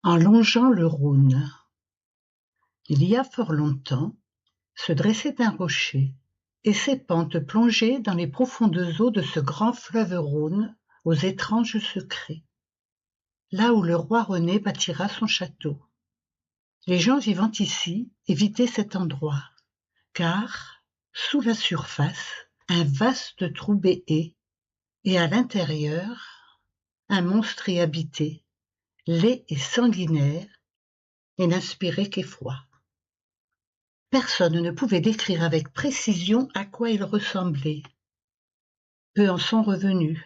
En longeant le Rhône. Il y a fort longtemps, se dressait un rocher, et ses pentes plongeaient dans les profondes eaux de ce grand fleuve Rhône aux étranges secrets. Là où le roi René bâtira son château. Les gens vivant ici évitaient cet endroit, car, sous la surface, un vaste trou béait, et à l'intérieur, un monstre y habitait, laid et sanguinaire, et n'inspirait qu'effroi. Personne ne pouvait décrire avec précision à quoi il ressemblait. Peu en sont revenus.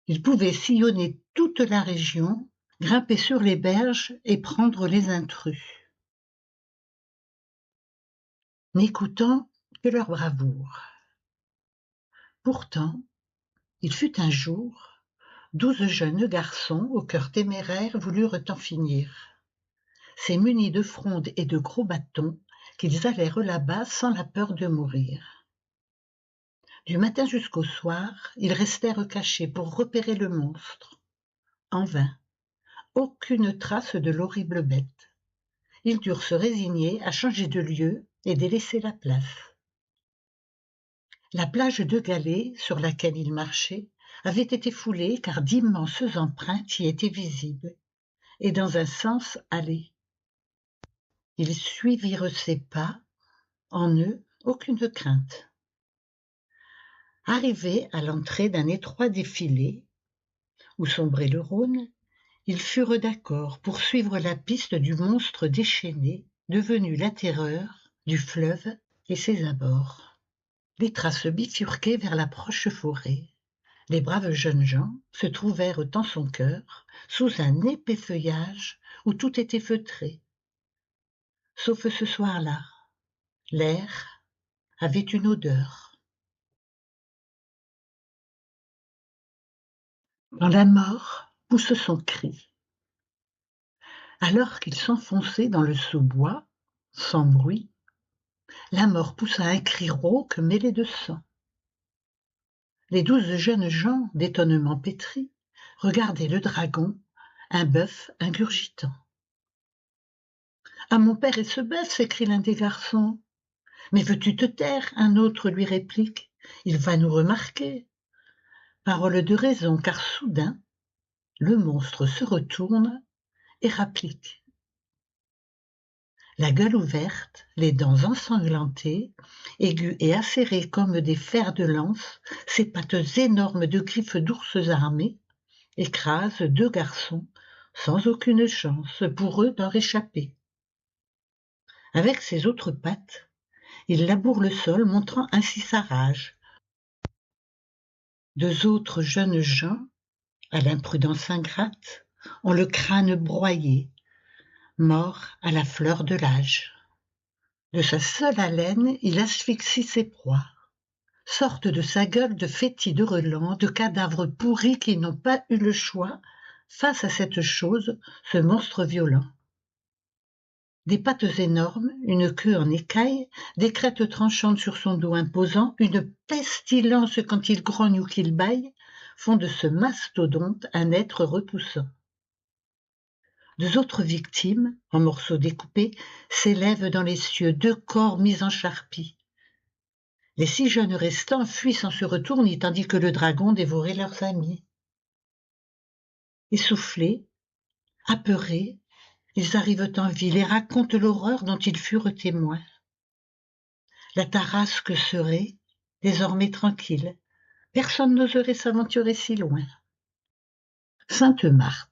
Il pouvait sillonner toute la région, grimper sur les berges et prendre les intrus, n'écoutant que leur bravoure. Pourtant, il fut un jour, 12 jeunes garçons au cœur téméraire voulurent en finir. C'est munis de frondes et de gros bâtons qu'ils allèrent là-bas sans la peur de mourir. Du matin jusqu'au soir, ils restèrent cachés pour repérer le monstre. En vain, aucune trace de l'horrible bête. Ils durent se résigner à changer de lieu et délaisser la place. La plage de galets sur laquelle ils marchaient avait été foulée car d'immenses empreintes y étaient visibles, et dans un sens allées. Ils suivirent ses pas, en eux aucune crainte. Arrivés à l'entrée d'un étroit défilé, où sombrait le Rhône, ils furent d'accord pour suivre la piste du monstre déchaîné, devenu la terreur du fleuve et ses abords. Les traces bifurquaient vers la proche forêt. Les braves jeunes gens se trouvèrent en son cœur, sous un épais feuillage où tout était feutré. Sauf ce soir-là, l'air avait une odeur. Quand la mort pousse son cri. Alors qu'il s'enfonçait dans le sous-bois, sans bruit, la mort poussa un cri rauque mêlé de sang. Les 12 jeunes gens, d'étonnement pétris, regardaient le dragon, un bœuf ingurgitant. « Ah, mon père est ce bœuf !» s'écrie l'un des garçons. « Mais veux-tu te taire ?» un autre lui réplique. « Il va nous remarquer. » Parole de raison, car soudain, le monstre se retourne et rapplique. La gueule ouverte, les dents ensanglantées, aiguës et acérées comme des fers de lance, ses pattes énormes de griffes d'ours armés écrasent 2 garçons sans aucune chance pour eux d'en réchapper. Avec ses autres pattes, il laboure le sol, montrant ainsi sa rage. 2 autres jeunes gens, à l'imprudence ingrate, ont le crâne broyé, morts à la fleur de l'âge. De sa seule haleine, il asphyxie ses proies. Sortent de sa gueule de fétides relents, de cadavres pourris qui n'ont pas eu le choix, face à cette chose, ce monstre violent. Des pattes énormes, une queue en écaille, des crêtes tranchantes sur son dos imposant, une pestilence quand il grogne ou qu'il bâille, font de ce mastodonte un être repoussant. 2 autres victimes, en morceaux découpés, s'élèvent dans les cieux, 2 corps mis en charpie. Les 6 jeunes restants fuient sans se retourner, tandis que le dragon dévorait leurs amis. Essoufflés, apeurés, ils arrivent en ville et racontent l'horreur dont ils furent témoins. La tarasque serait, désormais tranquille, personne n'oserait s'aventurer si loin. Sainte-Marthe.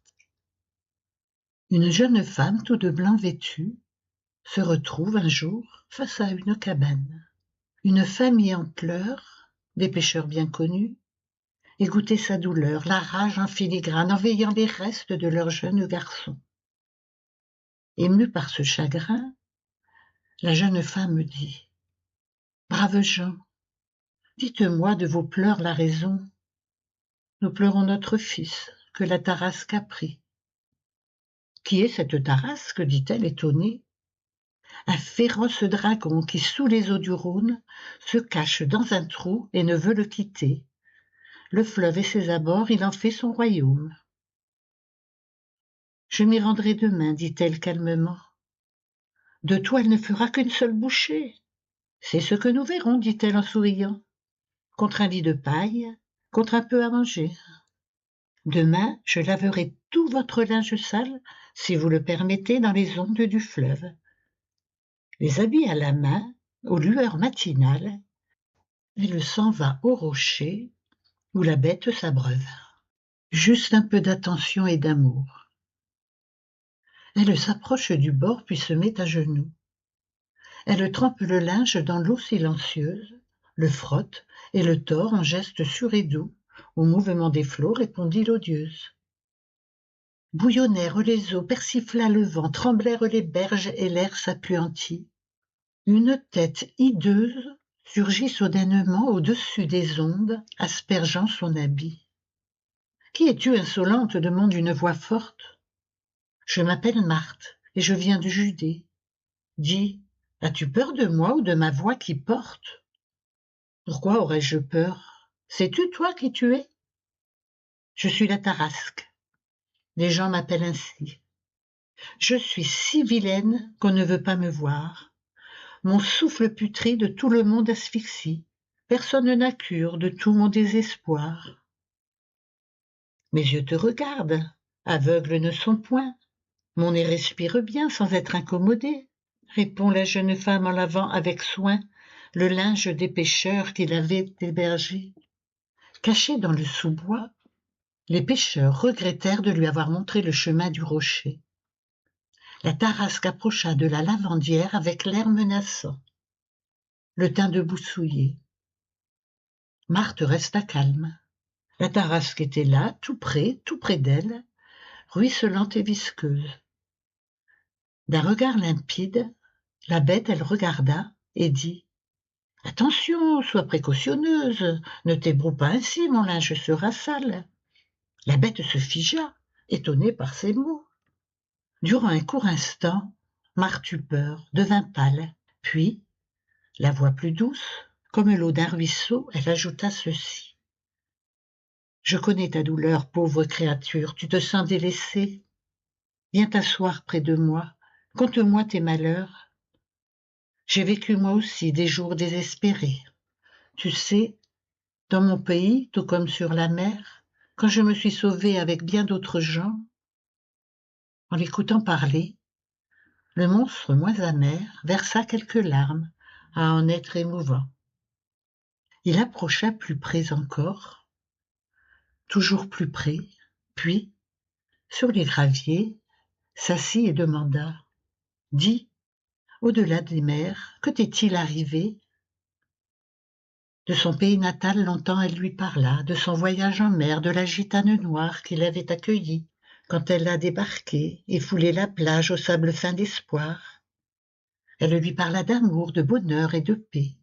Une jeune femme tout de blanc vêtue se retrouve un jour face à une cabane. Une famille en pleurs, des pêcheurs bien connus, égouttaient sa douleur, la rage en filigrane, en veillant les restes de leur jeune garçon. Émue par ce chagrin, la jeune femme dit : « Braves gens, dites-moi de vos pleurs la raison. Nous pleurons notre fils, que la tarasque a pris. » « Qui est cette tarasque ? dit-elle étonnée. Un féroce dragon qui, sous les eaux du Rhône, se cache dans un trou et ne veut le quitter. Le fleuve et ses abords, il en fait son royaume. Je m'y rendrai demain, dit-elle calmement. De toi, elle ne fera qu'une seule bouchée. C'est ce que nous verrons, dit-elle en souriant. Contre un lit de paille, contre un peu à manger. Demain, je laverai tout votre linge sale, si vous le permettez, dans les ondes du fleuve. Les habits à la main, aux lueurs matinales, elle s'en va au rocher où la bête s'abreuve. Juste un peu d'attention et d'amour. Elle s'approche du bord puis se met à genoux. Elle trempe le linge dans l'eau silencieuse, le frotte et le tord en gestes sûrs et doux. Au mouvement des flots répondit l'odieuse. Bouillonnèrent les eaux, persifla le vent, tremblèrent les berges et l'air s'appuantit. Une tête hideuse surgit soudainement au-dessus des ondes, aspergeant son habit. « Qui es-tu, insolente » demande une voix forte. « Je m'appelle Marthe, et je viens de Judée. Dis, as-tu peur de moi ou de ma voix qui porte ?»« Pourquoi aurais-je peur ? Sais-tu, toi, qui tu es ? » ?»« Je suis la Tarasque. Les gens m'appellent ainsi. Je suis si vilaine qu'on ne veut pas me voir. Mon souffle putride tout le monde asphyxie. Personne n'a cure de tout mon désespoir. Mes yeux te regardent, aveugles ne sont point. Mon nez respire bien sans être incommodé, répond la jeune femme en lavant avec soin le linge des pêcheurs qui l'avaient hébergée. Cachés dans le sous-bois, les pêcheurs regrettèrent de lui avoir montré le chemin du rocher. La Tarasque approcha de la lavandière avec l'air menaçant, le teint debout souillé. Marthe resta calme. La Tarasque était là, tout près d'elle, ruisselante et visqueuse. D'un regard limpide, la bête, elle regarda et dit « Attention, sois précautionneuse, ne t'ébroue pas ainsi, mon linge sera sale. » La bête se figea, étonnée par ces mots. Durant un court instant, Marthe eut peur, devint pâle, puis, la voix plus douce, comme l'eau d'un ruisseau, elle ajouta ceci. « Je connais ta douleur, pauvre créature, tu te sens délaissée. Viens t'asseoir près de moi, conte-moi tes malheurs. J'ai vécu moi aussi des jours désespérés. Tu sais, dans mon pays, tout comme sur la mer, quand je me suis sauvée avec bien d'autres gens, » en l'écoutant parler, le monstre moins amer versa quelques larmes à en être émouvant. Il approcha plus près encore, toujours plus près, puis, sur les graviers, s'assit et demanda « Dis, au-delà des mers, que t'est-il arrivé ?» De son pays natal, longtemps elle lui parla, de son voyage en mer, de la gitane noire qui l'avait accueillie quand elle a débarqué et foulé la plage au sable fin d'espoir. Elle lui parla d'amour, de bonheur et de paix.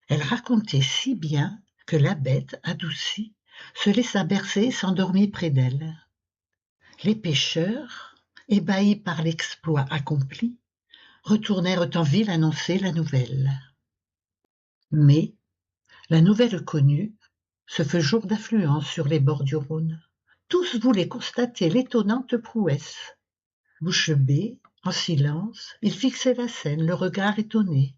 Elle racontait si bien que la bête, adoucie, se laissa bercer et s'endormit près d'elle. Les pêcheurs, ébahis par l'exploit accompli, retournèrent en ville annoncer la nouvelle. Mais la nouvelle connue, ce fut jour d'affluence sur les bords du Rhône. Tous voulaient constater l'étonnante prouesse. Bouche bée, en silence, ils fixaient la scène, le regard étonné.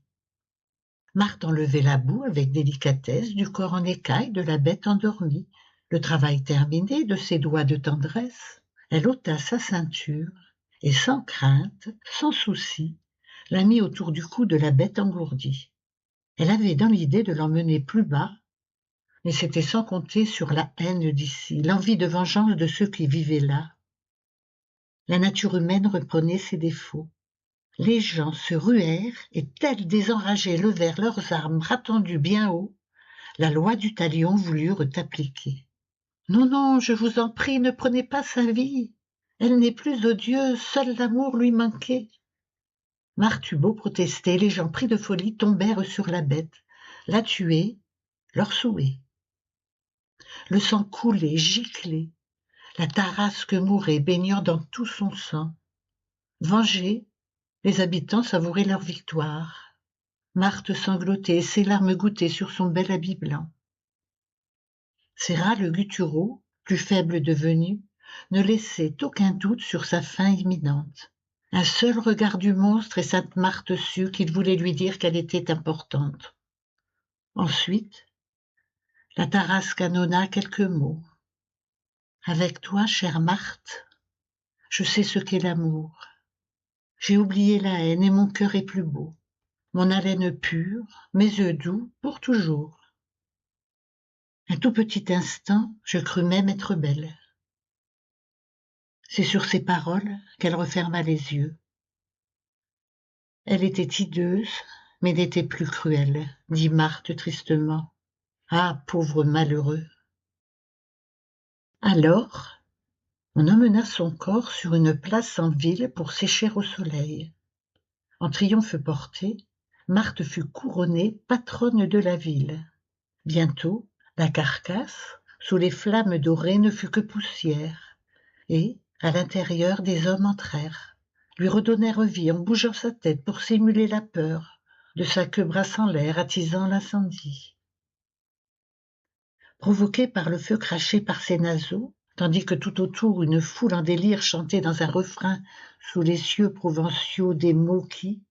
Marthe enlevait la boue avec délicatesse du corps en écaille de la bête endormie. Le travail terminé de ses doigts de tendresse, elle ôta sa ceinture et sans crainte, sans souci, la mit autour du cou de la bête engourdie. Elle avait dans l'idée de l'emmener plus bas, mais c'était sans compter sur la haine d'ici, l'envie de vengeance de ceux qui vivaient là. La nature humaine reprenait ses défauts. Les gens se ruèrent et, tels des enragés, levèrent leurs armes, bras tendus bien haut. La loi du talion voulurent appliquer. « Non, non, je vous en prie, ne prenez pas sa vie. Elle n'est plus odieuse, seul l'amour lui manquait. » Marthe eut beau protester, les gens pris de folie tombèrent sur la bête, la tuaient, leur souhait. Le sang coulait, giclait. La Tarasque mourait, baignant dans tout son sang. Vengés, les habitants savouraient leur victoire. Marthe sanglotait, ses larmes gouttaient sur son bel habit blanc. Ses râles gutturaux, plus faibles devenus, ne laissait aucun doute sur sa fin imminente. Un seul regard du monstre et Sainte Marthe sut qu'il voulait lui dire qu'elle était importante. Ensuite, la Tarasque canonna quelques mots. « Avec toi, chère Marthe, je sais ce qu'est l'amour. J'ai oublié la haine et mon cœur est plus beau. Mon haleine pure, mes yeux doux pour toujours. » Un tout petit instant, je crus même être belle. C'est sur ces paroles qu'elle referma les yeux. Elle était hideuse, mais n'était plus cruelle, dit Marthe tristement. Ah, pauvre malheureux! Alors, on emmena son corps sur une place en ville pour sécher au soleil. En triomphe porté, Marthe fut couronnée patronne de la ville. Bientôt, la carcasse, sous les flammes dorées, ne fut que poussière, et, à l'intérieur, des hommes entrèrent, lui redonnèrent vie en bougeant sa tête pour simuler la peur, de sa queue brassant l'air, attisant l'incendie. Provoquée par le feu craché par ses naseaux, tandis que tout autour une foule en délire chantait dans un refrain sous les cieux provinciaux des mots qui,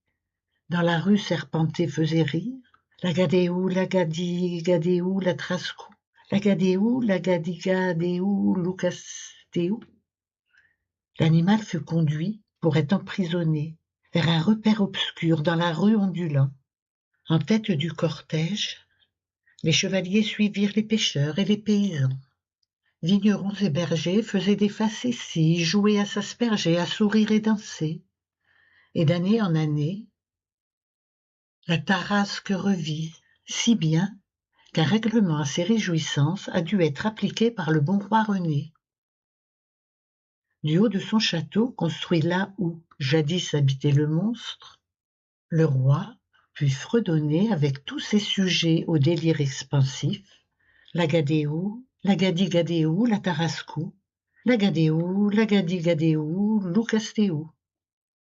dans la rue serpentée, faisaient rire. La gadéou, la gadi, gadéou, la trascou, la gadéou, la gadi, gadéou, loukastéou. L'animal fut conduit, pour être emprisonné, vers un repère obscur dans la rue ondulant. En tête du cortège, les chevaliers suivirent les pêcheurs et les paysans. Vignerons et bergers faisaient des facéties, jouaient à s'asperger, à sourire et danser. Et d'année en année, la Tarasque revit, si bien qu'un règlement à ces réjouissances a dû être appliqué par le bon roi René. Du haut de son château, construit là où jadis habitait le monstre, le roi put fredonner avec tous ses sujets au délire expansif la gadéou, la gadi-gadéou, la tarascou, la gadéou, la gadi-gadéou, loukastéou.